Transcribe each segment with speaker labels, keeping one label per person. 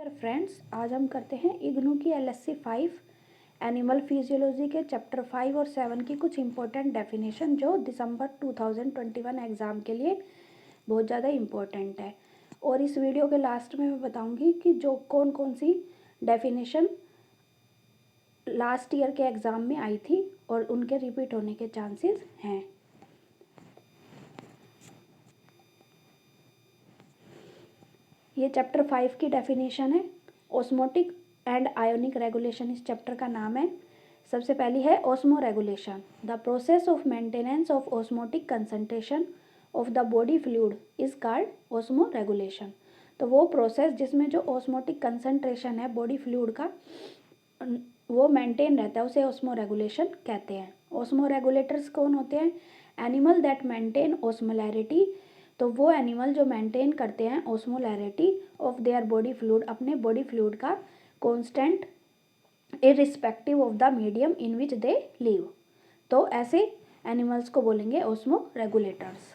Speaker 1: Friends, आज हम करते हैं इग्नू की LSC 5 एनिमल फिजियोलॉजी के चैप्टर 5 और 7 की कुछ इंपॉर्टेंट डेफिनेशन जो दिसंबर 2021 एग्ज़ाम के लिए बहुत ज़्यादा इम्पोर्टेंट है। और इस वीडियो के लास्ट में मैं बताऊंगी कि जो कौन कौन सी डेफिनेशन लास्ट ईयर के एग्ज़ाम में आई थी और उनके रिपीट होने के चांसेस हैं। ये चैप्टर 5 की डेफिनेशन है। ऑस्मोटिक एंड आयोनिक रेगुलेशन इस चैप्टर का नाम है। सबसे पहली है osmo regulation, the process of maintenance of osmotic concentration of the body fluid is called osmo regulation. तो वो प्रोसेस जिसमें जो ऑस्मोटिक कंसंट्रेशन है बॉडी फ्लूइड का वो मेंटेन रहता है उसे ऑस्मो रेगुलेशन कहते हैं। ऑस्मो रेगुलेटर्स कौन होते हैं? एनिमल दैट मेंटेन ऑस्मोलैरिटी, तो वो एनिमल जो मेंटेन करते हैं osmolarity of their body fluid, अपने बॉडी फ्लूइड का constant irrespective of the medium in which they live. तो ऐसे एनिमल्स को बोलेंगे ऑस्मो रेगुलेटर्स।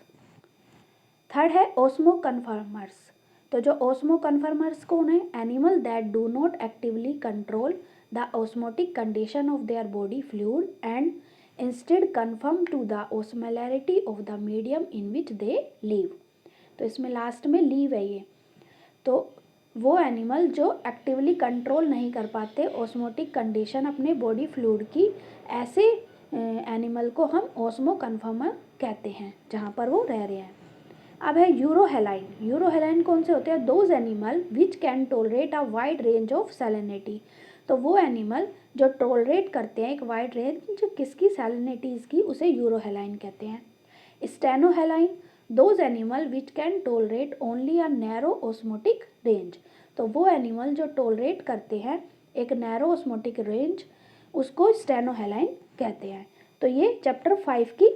Speaker 1: थर्ड है ऑस्मो कन्फर्मर्स। तो जो ऑस्मो कन्फर्मर्स कौन है? Animal that do not actively control the osmotic condition of their body fluid and instead conform to the osmolarity of the medium in which they live. तो इसमें last में leave है ये। तो वो एनिमल जो एक्टिवली कंट्रोल नहीं कर पाते ऑस्मोटिक कंडीशन अपने बॉडी फ्लूइड की, ऐसे एनिमल को हम ऑस्मो कन्फर्मर कहते हैं जहाँ पर वो रह रहे हैं। अब है यूरोहेलाइन। यूरोहेलाइन कौन से होते हैं? Those animal which can tolerate a wide range of salinity. तो वो एनिमल जो टोलरेट करते हैं एक वाइड रेंज किसकी? सैलिनिटीज़ की, उसे यूरोहेलाइन कहते हैं। Stenohaline, those animal which can tolerate only a narrow osmotic range. तो वो एनिमल जो टोलरेट करते हैं एक नैरो ऑस्मोटिक रेंज, उसको स्टेनोहेलाइन कहते हैं। तो ये चैप्टर 5 की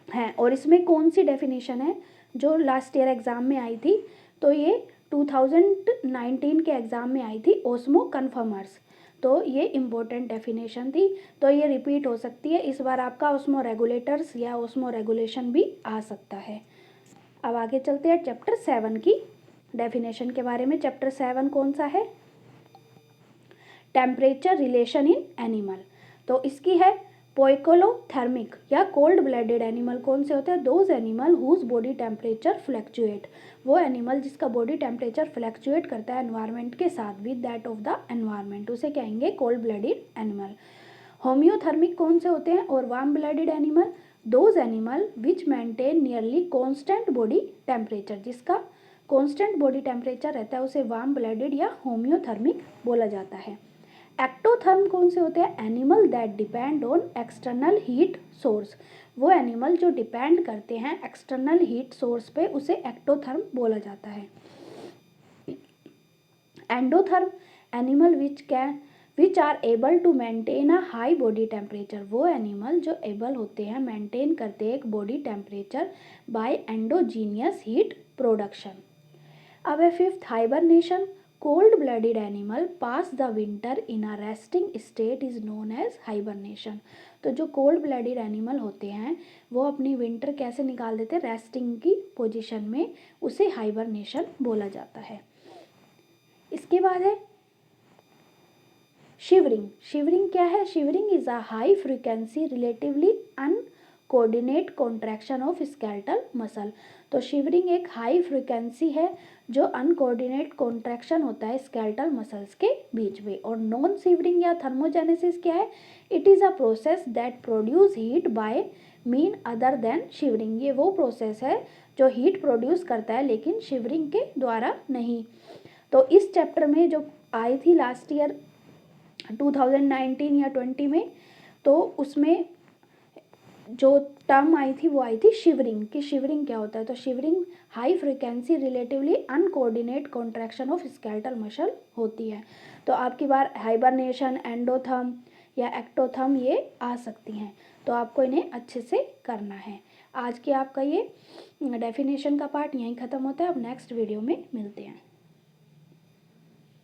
Speaker 1: है। और इसमें कौन सी डेफिनेशन है जो लास्ट ईयर एग्ज़ाम में आई थी? तो ये 2019 के एग्ज़ाम में आई थी, ऑस्मो कन्फर्मर्स। तो ये इम्पोर्टेंट डेफिनेशन थी, तो ये रिपीट हो सकती है। इस बार आपका ऑस्मो रेगुलेटर्स या ऑस्मो रेगुलेशन भी आ सकता है। अब आगे चलते हैं चैप्टर 7 की डेफिनेशन के बारे में। चैप्टर 7 कौन सा है? Temperature relation in animal. तो इसकी है पोइकोलोथर्मिक या कोल्ड ब्लडेड एनिमल कौन से होते हैं? Those animal whose body temperature fluctuate. वो एनिमल जिसका बॉडी टेम्परेचर फ्लैक्चुएट करता है एनवायरनमेंट के साथ with that of the environment, उसे कहेंगे कोल्ड ब्लडेड एनिमल। होम्योथर्मिक कौन से होते हैं? और warm blooded animal, those animal which maintain nearly constant body temperature, जिसका कॉन्स्टेंट बॉडी टेम्परेचर रहता है उसे वार्म ब्लडेड या होम्योथर्मिक बोला जाता है। एक्टोथर्म कौन से होते हैं? Animal that depend on external heat source. वो एनिमल जो डिपेंड करते हैं एक्सटर्नल हीट सोर्स पे, उसे एक्टोथर्म बोला जाता है। Endotherm, animal which are able to maintain a high body temperature. वो एनिमल जो एबल होते हैं मेंटेन करते हैं एक body temperature by endogenous heat production. अब है fifth hibernation. Cold blooded animal pass the winter in a resting state is known as hibernation. तो जो कोल्ड ब्लडेड एनिमल होते हैं वो अपनी विंटर कैसे निकाल देते हैं? रेस्टिंग की पोजीशन में, उसे हाइबरनेशन बोला जाता है। इसके बाद है शिवरिंग। शिवरिंग क्या है? Shivering is a high frequency relatively uncoordinate contraction of skeletal muscle. तो शिवरिंग एक हाई फ्रीक्वेंसी है जो अनकोऑर्डिनेट कॉन्ट्रैक्शन होता है स्केलेटल मसल्स के बीच में। और नॉन शिवरिंग या थर्मोजेनेसिस क्या है? It is a process that produce heat bye mean other than shivering. ये वो प्रोसेस है जो हीट प्रोड्यूस करता है लेकिन शिवरिंग के द्वारा नहीं। तो इस चैप्टर में जो आई थी लास्ट ईयर 2019 या 20 में, तो उसमें जो टर्म आई थी वो आई थी शिवरिंग। कि शिवरिंग क्या होता है? तो shivering high frequency relatively uncoordinate contraction of skeletal muscle होती है। तो आपकी बार हाइबरनेशन, एंडोथर्म या एक्टोथर्म ये आ सकती हैं, तो आपको इन्हें अच्छे से करना है। आज के आपका ये डेफिनेशन का पार्ट यहीं ख़त्म होता है। अब नेक्स्ट वीडियो में मिलते हैं।